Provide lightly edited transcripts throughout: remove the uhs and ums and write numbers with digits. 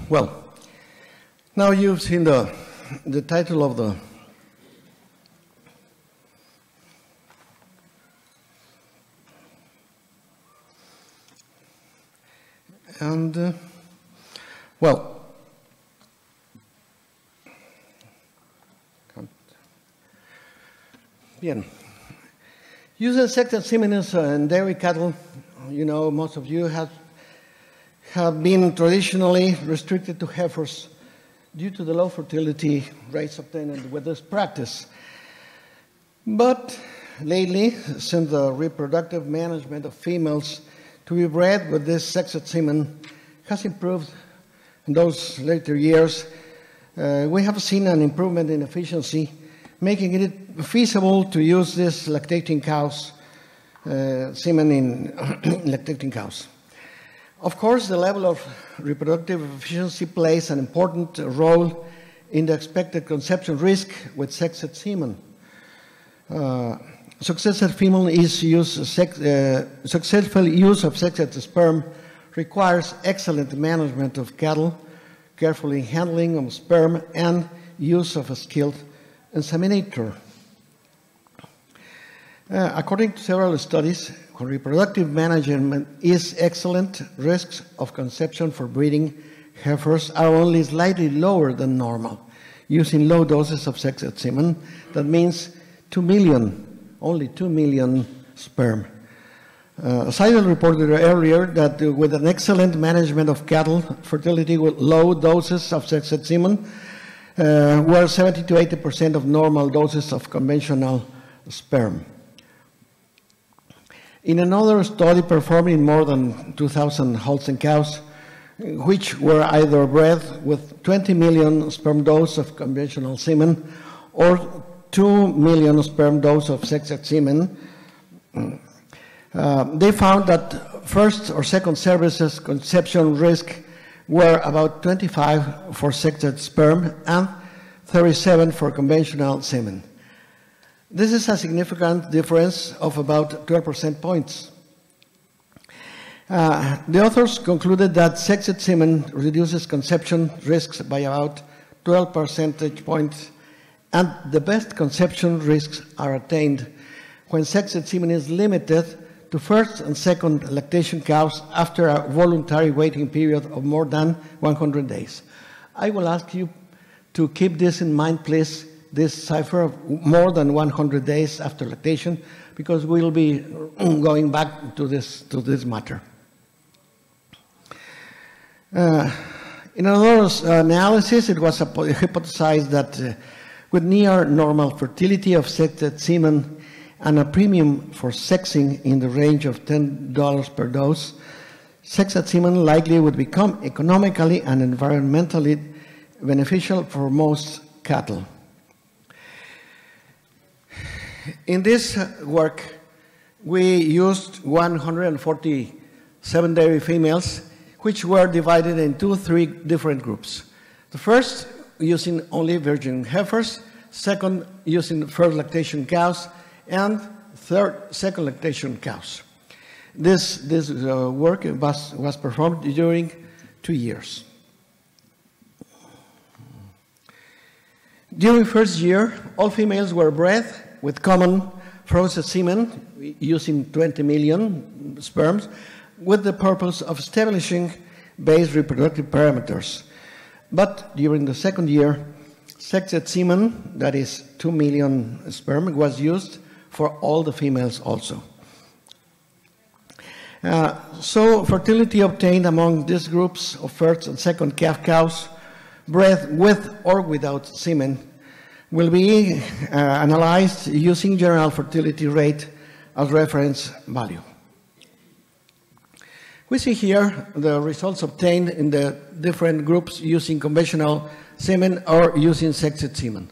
Well, now you've seen the title of the well, bien. Using sexed semen in dairy cattle, you know, most of you have been traditionally restricted to heifers due to the low fertility rates obtained with this practice. But lately, since the reproductive management of females to be bred with this sexed semen has improved in those later years, we have seen an improvement in efficiency, making it feasible to use this lactating cows, semen in lactating cows. Of course, the level of reproductive efficiency plays an important role in the expected conception risk with sexed semen. Successful use of sexed sperm requires excellent management of cattle, carefully handling of sperm, and use of a skilled inseminator. According to several studies, when reproductive management is excellent, risks of conception for breeding heifers are only slightly lower than normal, using low doses of sexed semen. That means 2 million, only 2 million sperm. Seidel reported earlier that with an excellent management of cattle, fertility with low doses of sexed semen were 70 to 80% of normal doses of conventional sperm. In another study performed in more than 2,000 Holstein cows, which were either bred with 20 million sperm doses of conventional semen or 2 million sperm doses of sexed semen, they found that first or second cervix's conception risk were about 25 for sexed sperm and 37 for conventional semen. This is a significant difference of about 12 percentage points. The authors concluded that sexed semen reduces conception risks by about 12 percentage points, and the best conception risks are attained when sexed semen is limited to first and second lactation cows after a voluntary waiting period of more than 100 days. I will ask you to keep this in mind, please, this cipher of more than 100 days after lactation, because we'll be going back to this matter. In another analysis, it was hypothesized that with near normal fertility of sexed semen and a premium for sexing in the range of $10 per dose, sexed semen likely would become economically and environmentally beneficial for most cattle. In this work, we used 147 dairy females, which were divided into 3 different groups. The first, using only virgin heifers, second, using first lactation cows, and third, second lactation cows. This work was performed during 2 years. During first year, all females were bred with common frozen semen, using 20 million sperms, with the purpose of establishing base reproductive parameters. But during the second year, sexed semen, that is 2 million sperm, was used for all the females also. So fertility obtained among these groups of first and second calf cows bred with or without semen will be analyzed using general fertility rate as reference value. We see here the results obtained in the different groups using conventional semen or using sexed semen.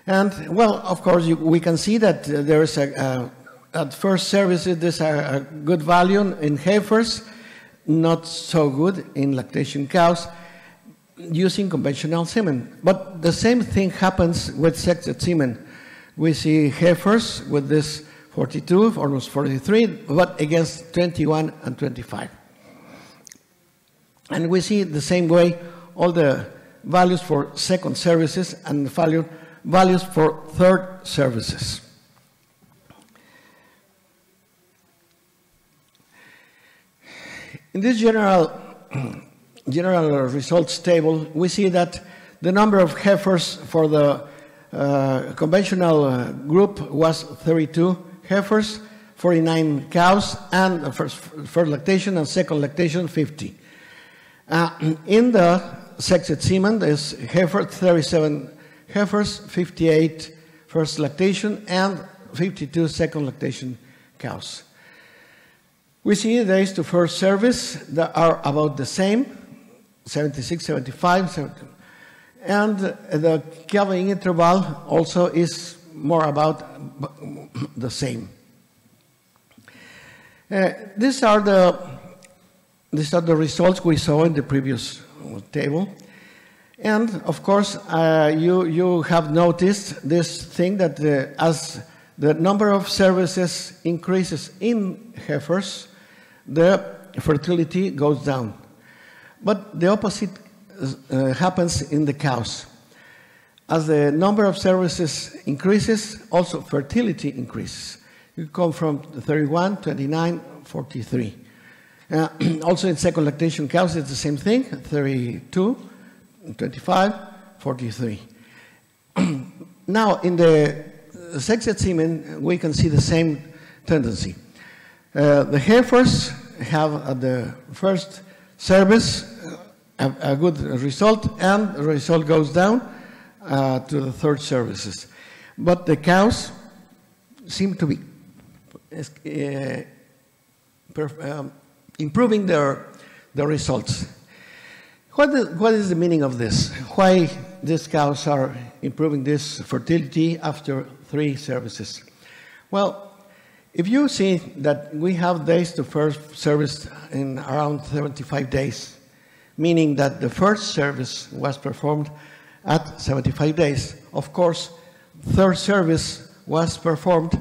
And, well, of course, we can see that there is at first services, there's a good value in heifers, not so good in lactation cows, using conventional semen. But the same thing happens with sexed semen. We see heifers with this 42, almost 43, but against 21 and 25. And we see the same way all the values for second services and values for third services. In this general results table, we see that the number of heifers for the conventional group was 32 heifers, 49 cows, and first lactation and second lactation 50. In the sexed semen, there's 37 heifers, 58 first lactation, and 52 second lactation cows. We see days to first service that are about the same, 76, 75, 70, and the calving interval also is more about the same. These are the results we saw in the previous table. And of course, you have noticed this thing that as the number of services increases in heifers, the fertility goes down. But the opposite happens in the cows. As the number of services increases, also fertility increases. You come from 31, 29, 43. Also in second lactation cows, it's the same thing, 32, 25, 43. Now, in the sexed semen, we can see the same tendency. The heifers have at the first service a good result, and the result goes down to the third services. But the cows seem to be improving their results. What is the meaning of this? Why these cows are improving this fertility after 3 services? Well, if you see that we have days to first service in around 75 days, meaning that the first service was performed at 75 days, of course, third service was performed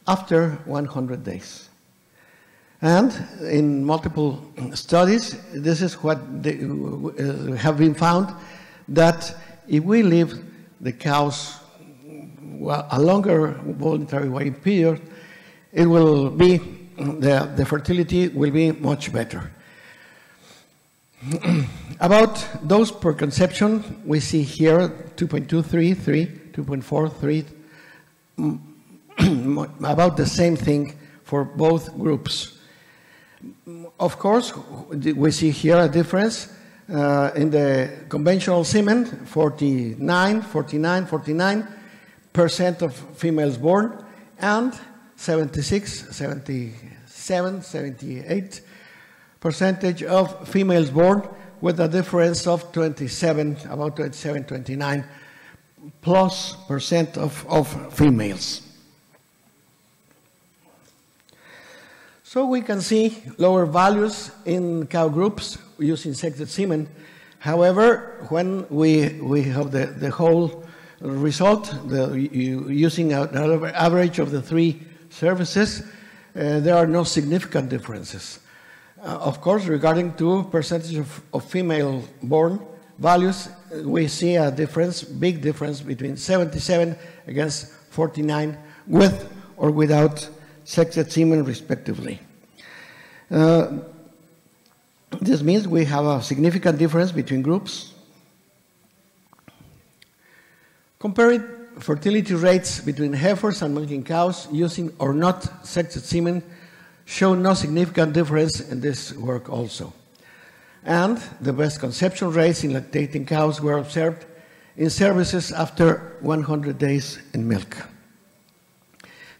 after 100 days. And in multiple studies, this is what have been found, that if we leave the cows a longer voluntary waiting period, it will be, the fertility will be much better. About dose per conception, we see here 2.23, 3, 2.43, about the same thing for both groups. Of course, we see here a difference in the conventional semen, 49% of females born, and 76, 77, 78% of females born, with a difference of 27, about 27, 29 plus % of females. So we can see lower values in cow groups using sexed semen. However, when we have the whole result, using an average of the 3 services, there are no significant differences. Of course, regarding to percentage of female-born values, we see a difference, big difference between 77 against 49, with or without sexed semen, respectively. This means we have a significant difference between groups. Comparing fertility rates between heifers and milking cows using or not sexed semen show no significant difference in this work also. And the best conception rates in lactating cows were observed in services after 100 days in milk.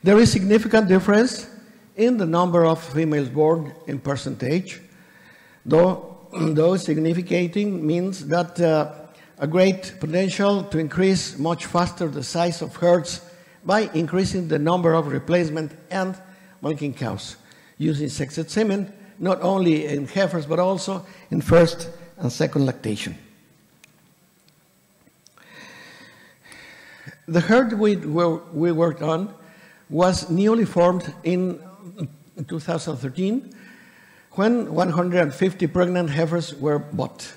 There is significant difference in the number of females born in percentage, though significating means that a great potential to increase much faster the size of herds by increasing the number of replacement and milking cows using sexed semen, not only in heifers but also in first and second lactation. The herd we worked on was newly formed in 2013 when 150 pregnant heifers were bought.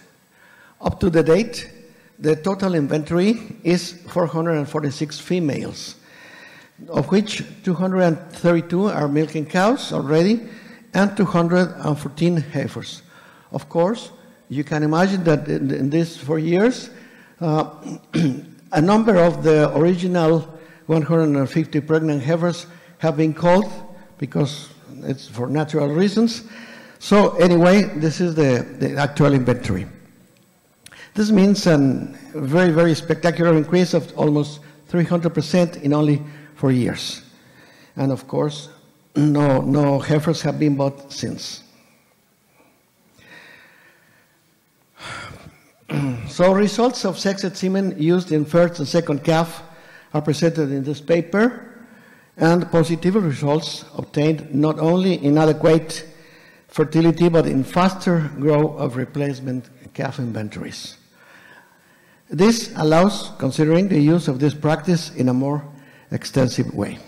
Up to the date, the total inventory is 446 females, of which 232 are milking cows already and 214 heifers. Of course, you can imagine that in these 4 years, a number of the original 150 pregnant heifers have been culled because it's for natural reasons. So anyway, this is the actual inventory. This means a very, very spectacular increase of almost 300% in only 4 years. And of course, no heifers have been bought since. So results of sexed semen used in first and second calf are presented in this paper, and positive results obtained not only in adequate fertility, but in faster growth of replacement calf inventories. This allows considering the use of this practice in a more extensive way.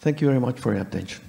Thank you very much for your attention.